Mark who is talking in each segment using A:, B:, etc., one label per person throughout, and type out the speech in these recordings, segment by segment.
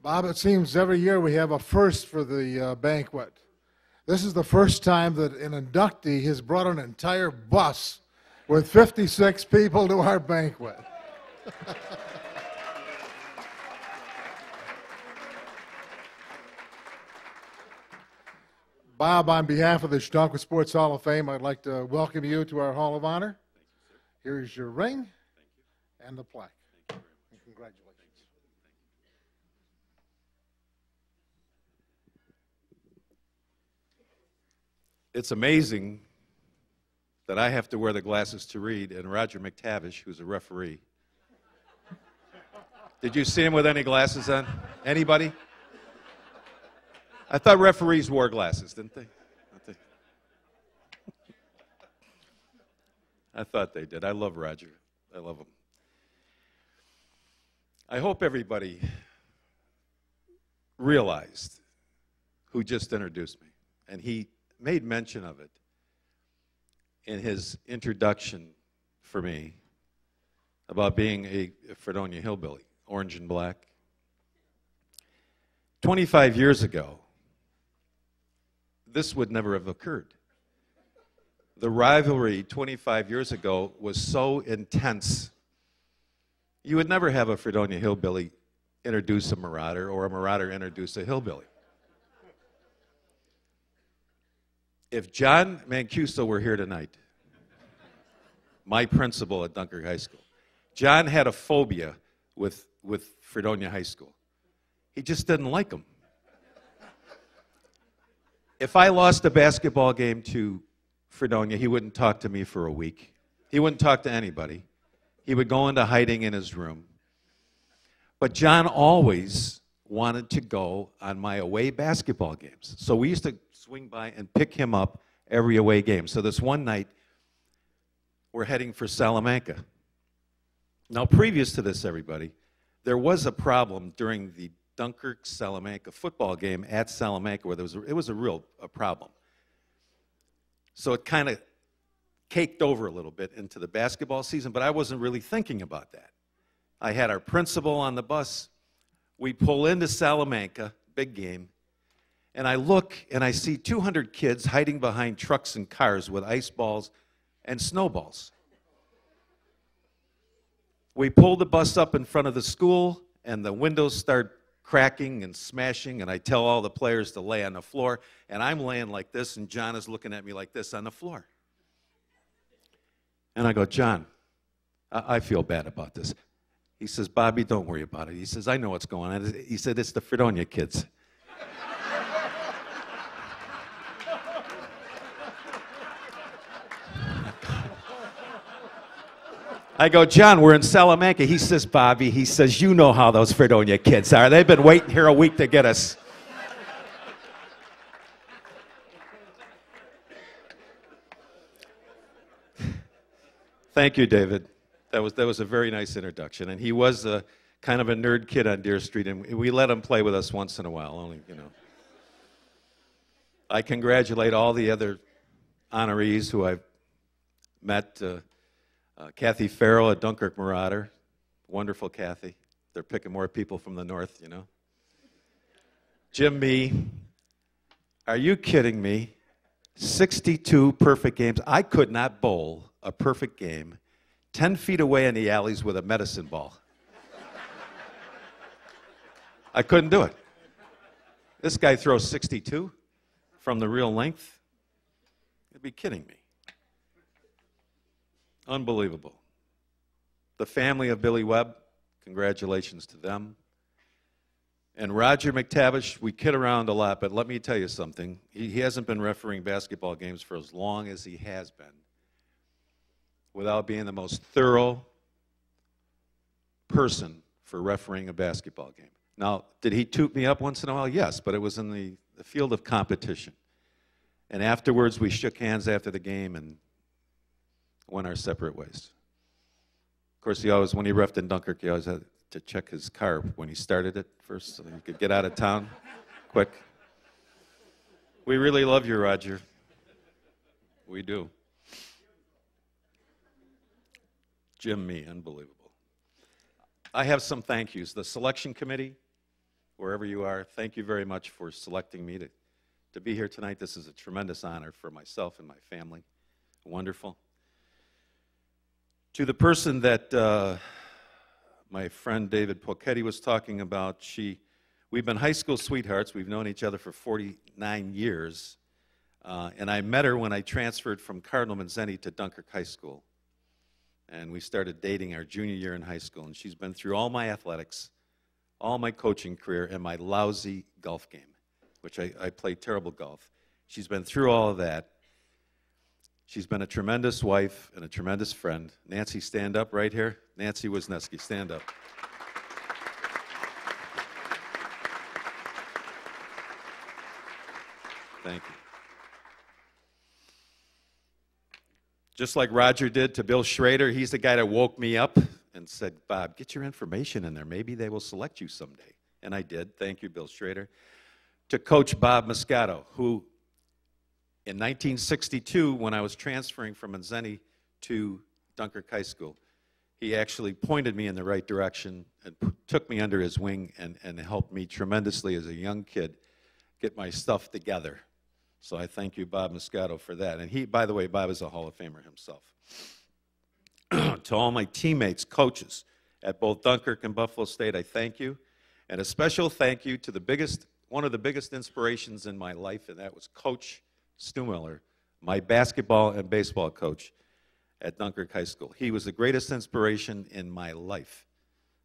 A: Bob, it seems every year we have a first for the banquet. This is the first time that an inductee has brought an entire bus with 56 people to our banquet. Bob, on behalf of the Chautauqua Sports Hall of Fame, I'd like to welcome you to our Hall of Honor. Here's your ring and the plaque. And congratulations.
B: It's amazing that I have to wear the glasses to read, and Roger McTavish, who's a referee. Did you see him with any glasses on? Anybody? I thought referees wore glasses, didn't they? I thought they did. I love Roger. I love him. I hope everybody realized who just introduced me, and he made mention of it in his introduction for me about being a Fredonia hillbilly, orange and black. 25 years ago, this would never have occurred. The rivalry 25 years ago was so intense. You would never have a Fredonia hillbilly introduce a Marauder or a Marauder introduce a hillbilly. If John Mancuso were here tonight, my principal at Dunkirk High School, John had a phobia with Fredonia High School. He just didn't like them. If I lost a basketball game to Fredonia, he wouldn't talk to me for a week. He wouldn't talk to anybody. He would go into hiding in his room. But John always wanted to go on my away basketball games. So we used to swing by and pick him up every away game. So this one night, we're heading for Salamanca. Now, previous to this, everybody, there was a problem during the Dunkirk-Salamanca football game at Salamanca where it was a real problem. So it kind of caked over a little bit into the basketball season, but I wasn't really thinking about that. I had our principal on the bus. We pull into Salamanca, big game, and I look and I see 200 kids hiding behind trucks and cars with ice balls and snowballs. We pull the bus up in front of the school, and the windows start cracking and smashing, and I tell all the players to lay on the floor, and I'm laying like this, and John is looking at me like this on the floor. And I go, John, I feel bad about this. He says, Bobby, don't worry about it. He says, I know what's going on. He said, it's the Fredonia kids. I go, John, we're in Salamanca. He says, Bobby, he says, you know how those Fredonia kids are. They've been waiting here a week to get us. Thank you, David. That was a very nice introduction. And he was a kind of a nerd kid on Deer Street, and we let him play with us once in a while, only, you know. I congratulate all the other honorees who I've met. Kathy Farrell at Dunkirk Marauder, wonderful Kathy. They're picking more people from the north, you know. Jim Mee, are you kidding me? 62 perfect games. I could not bowl a perfect game 10 feet away in the alleys with a medicine ball. I couldn't do it. This guy throws 62 from the real length. You'd be kidding me. Unbelievable. The family of Billy Webb, congratulations to them. And Roger McTavish, we kid around a lot, but let me tell you something. He hasn't been refereeing basketball games for as long as he has been without being the most thorough person for refereeing a basketball game. Now, did he toot me up once in a while? Yes, but it was in the field of competition. And afterwards, we shook hands after the game and went our separate ways. Of course, he always, when he reffed in Dunkirk, he always had to check his car when he started it first so he could get out of town quick. We really love you, Roger. We do. Jim Mee, unbelievable. I have some thank yous. The selection committee, wherever you are, thank you very much for selecting me to be here tonight. This is a tremendous honor for myself and my family. Wonderful. To the person that my friend David Pochetti was talking about, we've been high school sweethearts. We've known each other for 49 years. And I met her when I transferred from Cardinal Manzeni to Dunkirk High School. And we started dating our junior year in high school. And she's been through all my athletics, all my coaching career, and my lousy golf game, which I play terrible golf. She's been through all of that. She's been a tremendous wife and a tremendous friend. Nancy, stand up right here. Nancy Wisniewski, stand up. Thank you. Just like Roger did to Bill Schrader, he's the guy that woke me up and said, Bob, get your information in there. Maybe they will select you someday. And I did. Thank you, Bill Schrader. To Coach Bob Moscato, who in 1962, when I was transferring from Manzeni to Dunkirk High School, he actually pointed me in the right direction and took me under his wing and helped me tremendously as a young kid get my stuff together. So I thank you, Bob Moscato, for that. And he, by the way, Bob is a Hall of Famer himself. To all my teammates, coaches at both Dunkirk and Buffalo State, I thank you. And a special thank you to one of the biggest inspirations in my life, and that was Coach Stu Miller, my basketball and baseball coach at Dunkirk High School. He was the greatest inspiration in my life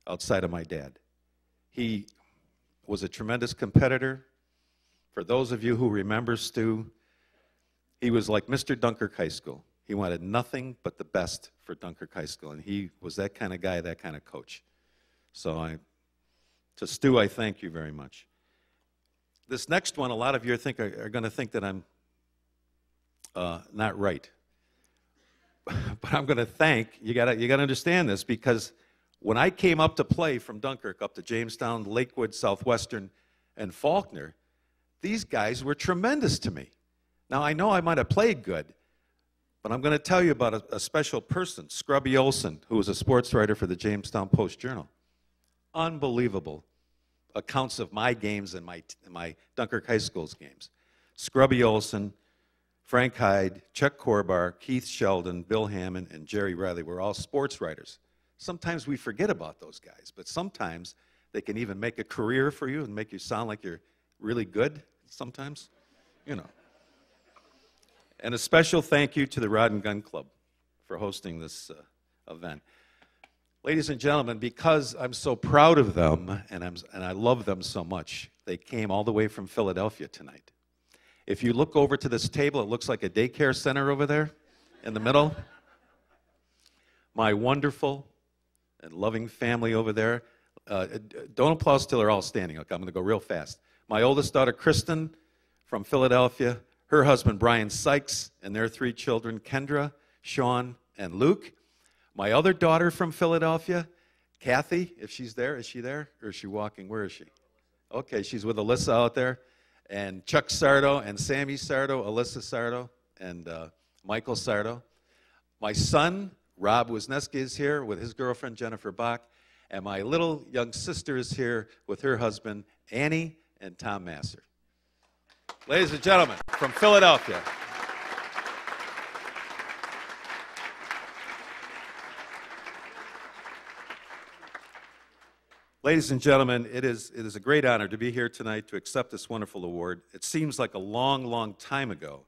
B: outside of my dad. He was a tremendous competitor. For those of you who remember Stu, he was like Mr. Dunkirk High School. He wanted nothing but the best for Dunkirk High School, and he was that kind of guy, that kind of coach. So to Stu, I thank you very much. This next one, a lot of you are going to think that I'm not right. But I'm going to thank, you got to understand this, because when I came up to play from Dunkirk up to Jamestown, Lakewood, Southwestern, and Faulkner, these guys were tremendous to me. Now, I know I might have played good, but I'm going to tell you about a special person, Scrubby Olson, who was a sports writer for the Jamestown Post-Journal. Unbelievable accounts of my games and my Dunkirk High School's games. Scrubby Olson, Frank Hyde, Chuck Corbar, Keith Sheldon, Bill Hammond, and Jerry Riley were all sports writers. Sometimes we forget about those guys, but sometimes they can even make a career for you and make you sound like you're really good sometimes, you know. And a special thank you to the Rod and Gun Club for hosting this event. Ladies and gentlemen, because I'm so proud of them and I love them so much, they came all the way from Philadelphia tonight. If you look over to this table, it looks like a daycare center over there in the middle. My wonderful and loving family over there. Don't applause till they're all standing. Okay, I'm going to go real fast. My oldest daughter, Kristen, from Philadelphia. Her husband, Brian Sykes, and their 3 children, Kendra, Sean, and Luke. My other daughter from Philadelphia, Kathy, if she's there. Is she there? Or is she walking? Where is she? Okay, she's with Alyssa out there. And Chuck Sardo, and Sammy Sardo, Alyssa Sardo, and Michael Sardo. My son, Rob Wisniewski, is here with his girlfriend, Jennifer Bach. And my little young sister is here with her husband, Annie, and Tom Masser. Ladies and gentlemen, from Philadelphia. Ladies and gentlemen, it is a great honor to be here tonight to accept this wonderful award. It seems like a long, long time ago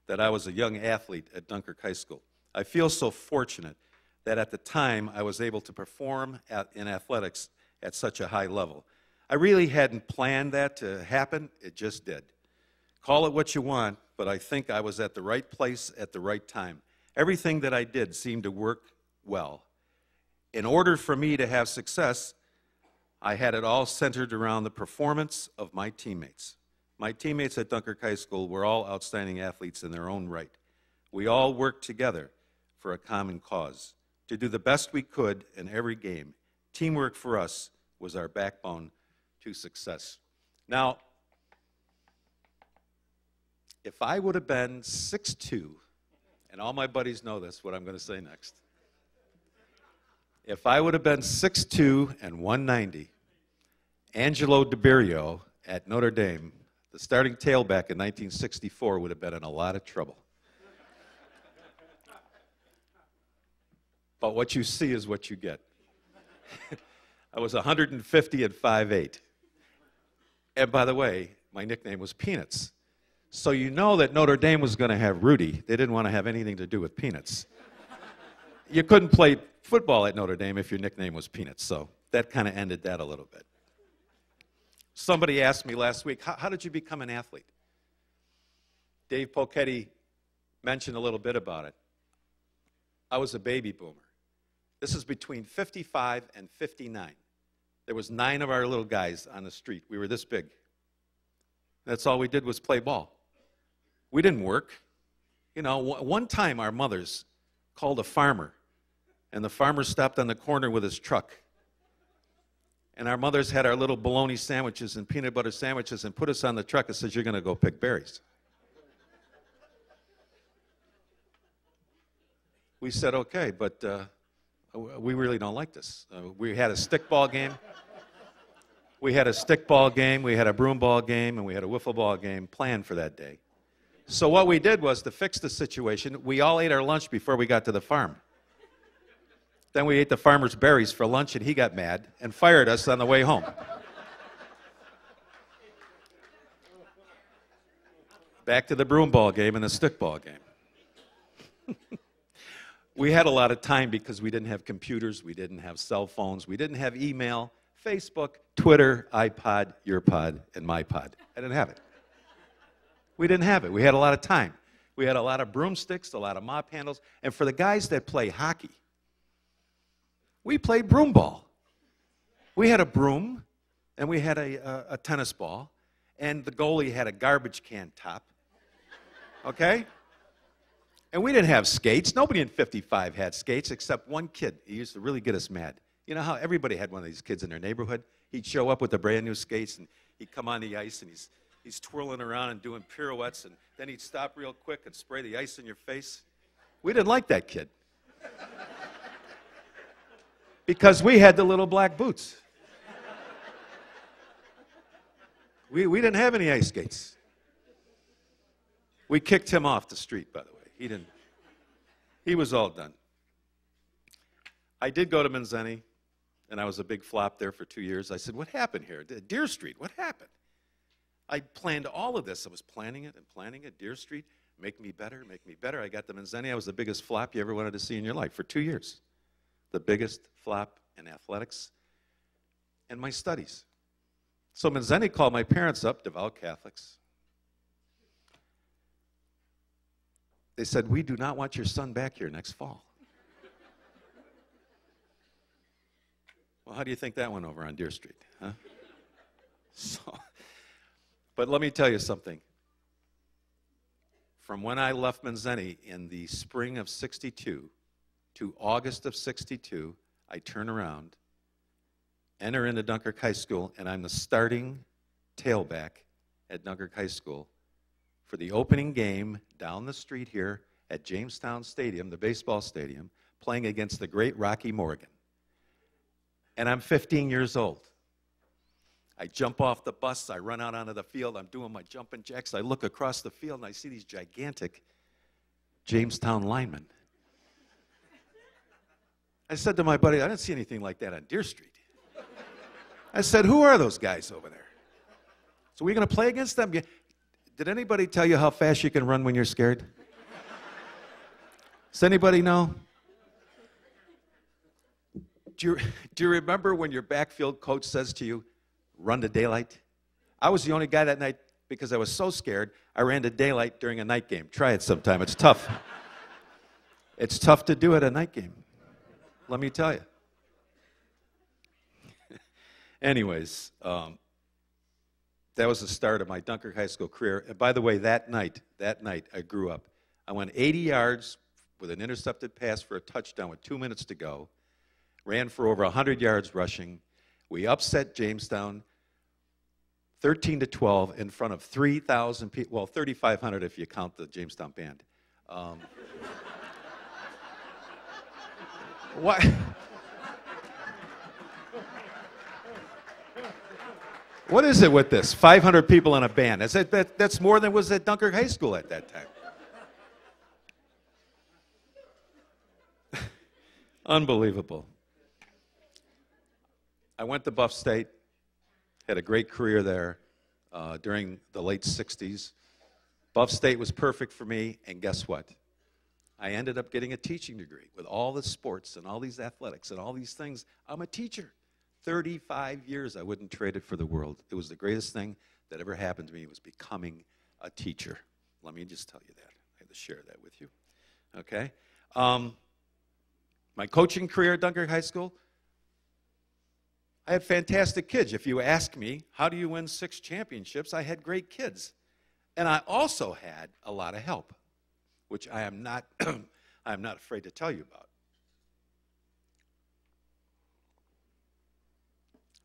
B: that I was a young athlete at Dunkirk High School. I feel so fortunate that at the time I was able to perform in athletics at such a high level. I really hadn't planned that to happen. It just did. Call it what you want, but I think I was at the right place at the right time. Everything that I did seemed to work well. In order for me to have success, I had it all centered around the performance of my teammates. My teammates at Dunkirk High School were all outstanding athletes in their own right. We all worked together for a common cause, to do the best we could in every game. Teamwork for us was our backbone to success. Now, if I would have been 6'2", and all my buddies know this, what I'm going to say next. If I would have been 6'2" and 190, Angelo DiBerio at Notre Dame, the starting tailback in 1964, would have been in a lot of trouble. But what you see is what you get. I was 150 at 5'8". And by the way, my nickname was Peanuts. So you know that Notre Dame was going to have Rudy. They didn't want to have anything to do with Peanuts. You couldn't play football at Notre Dame if your nickname was Peanuts, so that kind of ended that a little bit. Somebody asked me last week, how did you become an athlete? Dave Polchetti mentioned a little bit about it. I was a baby boomer. This is between 55 and 59. There was 9 of our little guys on the street. We were this big. That's all we did was play ball. We didn't work. You know, one time our mothers called a farmer, and the farmer stopped on the corner with his truck. And our mothers had our little bologna sandwiches and peanut butter sandwiches and put us on the truck and said, "You're going to go pick berries." We said, "Okay, but we really don't like this." We had a stickball game. We had a stickball game, we had a broomball game, and we had a wiffle ball game planned for that day. So what we did was, to fix the situation, we all ate our lunch before we got to the farm. Then we ate the farmer's berries for lunch, and he got mad and fired us on the way home. Back to the broomball game and the stickball game. We had a lot of time because we didn't have computers, we didn't have cell phones, we didn't have email, Facebook, Twitter, iPod, your pod, and my pod. I didn't have it. We didn't have it. We had a lot of time. We had a lot of broomsticks, a lot of mop handles, and for the guys that play hockey, we played broom ball. We had a broom, and we had a tennis ball, and the goalie had a garbage can top, okay? And we didn't have skates. Nobody in 55 had skates except one kid. He used to really get us mad. You know how everybody had one of these kids in their neighborhood? He'd show up with the brand new skates, and he'd come on the ice, and he's twirling around and doing pirouettes, and then he'd stop real quick and spray the ice in your face. We didn't like that kid. Because we had the little black boots. We didn't have any ice skates. We kicked him off the street, by the way. He was all done. I did go to Manzeni, and I was a big flop there for 2 years. I said, "What happened here? Deer Street, what happened?" I planned all of this. I was planning it, Deer Street, make me better, make me better. I got to Manzeni. I was the biggest flop you ever wanted to see in your life for 2 years. The biggest flop in athletics and my studies. So Manzeni called my parents up, devout Catholics. They said, "We do not want your son back here next fall." Well, how do you think that went over on Deer Street, huh? But let me tell you something. From when I left Manzeni in the spring of '62 to August of '62, I turn around, enter into Dunkirk High School, and I'm the starting tailback at Dunkirk High School for the opening game down the street here at Jamestown Stadium, the baseball stadium, playing against the great Rocky Morgan. And I'm 15 years old. I jump off the bus, I run out onto the field, I'm doing my jumping jacks, I look across the field and I see these gigantic Jamestown linemen. I said to my buddy, "I didn't see anything like that on Deer Street." I said, "Who are those guys over there? So we're going to play against them?" Did anybody tell you how fast you can run when you're scared? Does anybody know? Do you remember when your backfield coach says to you, "Run to daylight"? I was the only guy that night, because I was so scared, I ran to daylight during a night game. Try it sometime. It's tough. It's tough to do at a night game, let me tell you. Anyways, that was the start of my Dunkirk High School career. And by the way, that night, I grew up. I went 80 yards with an intercepted pass for a touchdown with 2 minutes to go. Ran for over 100 yards rushing. We upset Jamestown 13-12 in front of 3,000 people. Well, 3,500 if you count the Jamestown band. What? What is it with this? 500 people in a band. That's more than was at Dunkirk High School at that time. Unbelievable. I went to Buff State, had a great career there during the late 60s. Buff State was perfect for me, and guess what? I ended up getting a teaching degree with all the sports and all these athletics and all these things. I'm a teacher. 35 years, I wouldn't trade it for the world. It was the greatest thing that ever happened to me, was becoming a teacher. Let me just tell you that. I had to share that with you. Okay? My coaching career at Dunkirk High School, I had fantastic kids. If you ask me, how do you win 6 championships? I had great kids. And I also had a lot of help, which I am not, I'm not afraid to tell you about.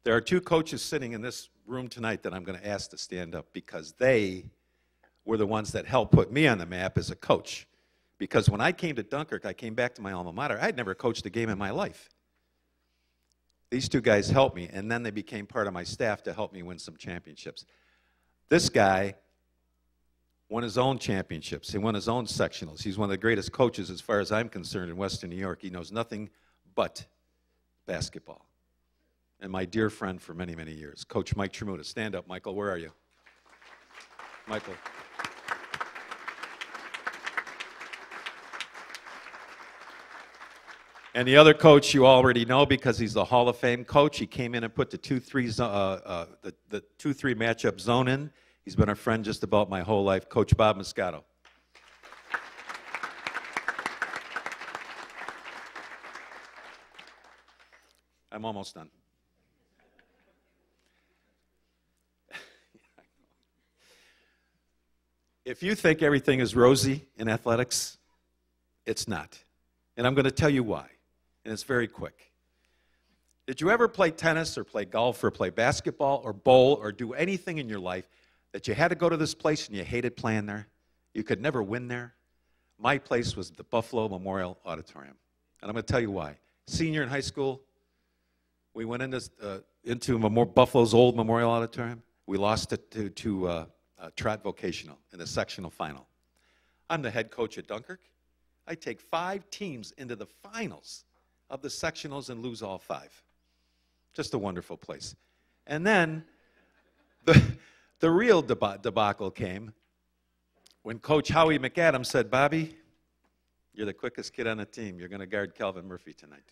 B: There are 2 coaches sitting in this room tonight that I'm going to ask to stand up, because they were the ones that helped put me on the map as a coach. Because when I came to Dunkirk, I came back to my alma mater. I had never coached a game in my life. These 2 guys helped me, and then they became part of my staff to help me win some championships. This guy won his own championships. He won his own sectionals. He's one of the greatest coaches, as far as I'm concerned, in Western New York. He knows nothing but basketball. And my dear friend for many, many years, Coach Mike Tremuta. Stand up, Michael. Where are you? Michael. And the other coach you already know, because he's the Hall of Fame coach. He came in and put the 2-3 matchup zone in. He's been a friend just about my whole life, Coach Bob Moscato. I'm almost done. If you think everything is rosy in athletics, it's not. And I'm going to tell you why. And it's very quick. Did you ever play tennis or play golf or play basketball or bowl or do anything in your life that you had to go to this place and you hated playing there? You could never win there? My place was the Buffalo Memorial Auditorium. And I'm going to tell you why. Senior in high school, we went into Buffalo's old Memorial Auditorium. We lost it to Trot Vocational in the sectional final. I'm the head coach at Dunkirk. I take 5 teams into the finals of the sectionals and lose all 5. Just a wonderful place. And then the real debacle came when Coach Howie McAdams said, Bobby, you're the quickest kid on the team. You're going to guard Calvin Murphy tonight.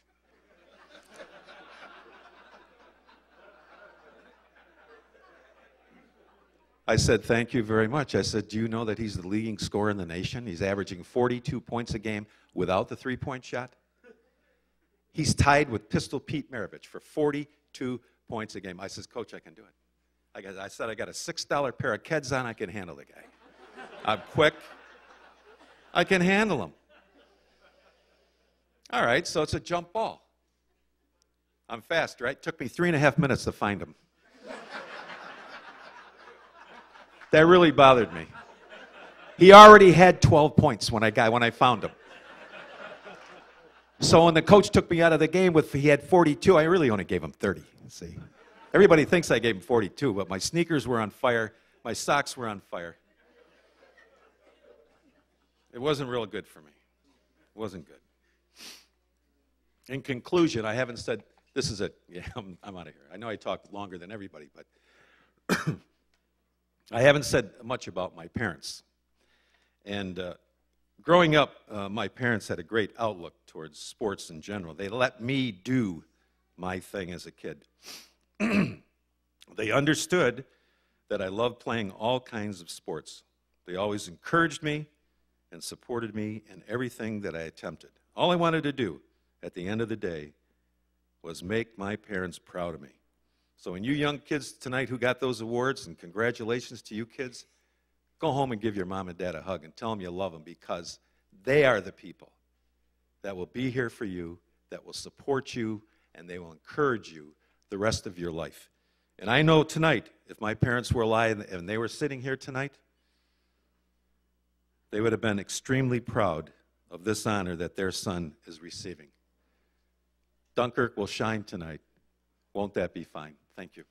B: I said, thank you very much. I said, do you know that he's the leading scorer in the nation? He's averaging 42 points a game without the 3-point shot. He's tied with Pistol Pete Maravich for 42 points a game. I says, Coach, I can do it. I said, I got a $6 pair of Keds on. I can handle the guy. I'm quick. I can handle him. All right, so it's a jump ball. I'm fast, right? Took me 3.5 minutes to find him. That really bothered me. He already had 12 points when I found him. So when the coach took me out of the game he had 42, I really only gave him 30. See, everybody thinks I gave him 42, but my sneakers were on fire, my socks were on fire. It wasn't real good for me. It wasn't good. In conclusion, I haven't said, this is it. Yeah, I'm out of here. I know I talk longer than everybody, but I haven't said much about my parents. And growing up, my parents had a great outlook towards sports in general. They let me do my thing as a kid. They understood that I loved playing all kinds of sports. They always encouraged me and supported me in everything that I attempted. All I wanted to do at the end of the day was make my parents proud of me. So when you young kids tonight who got those awards, and congratulations to you kids, go home and give your mom and dad a hug and tell them you love them, because they are the people that will be here for you, that will support you, and they will encourage you the rest of your life. And I know tonight, if my parents were alive and they were sitting here tonight, they would have been extremely proud of this honor that their son is receiving. Dunkirk will shine tonight. Won't that be fine? Thank you.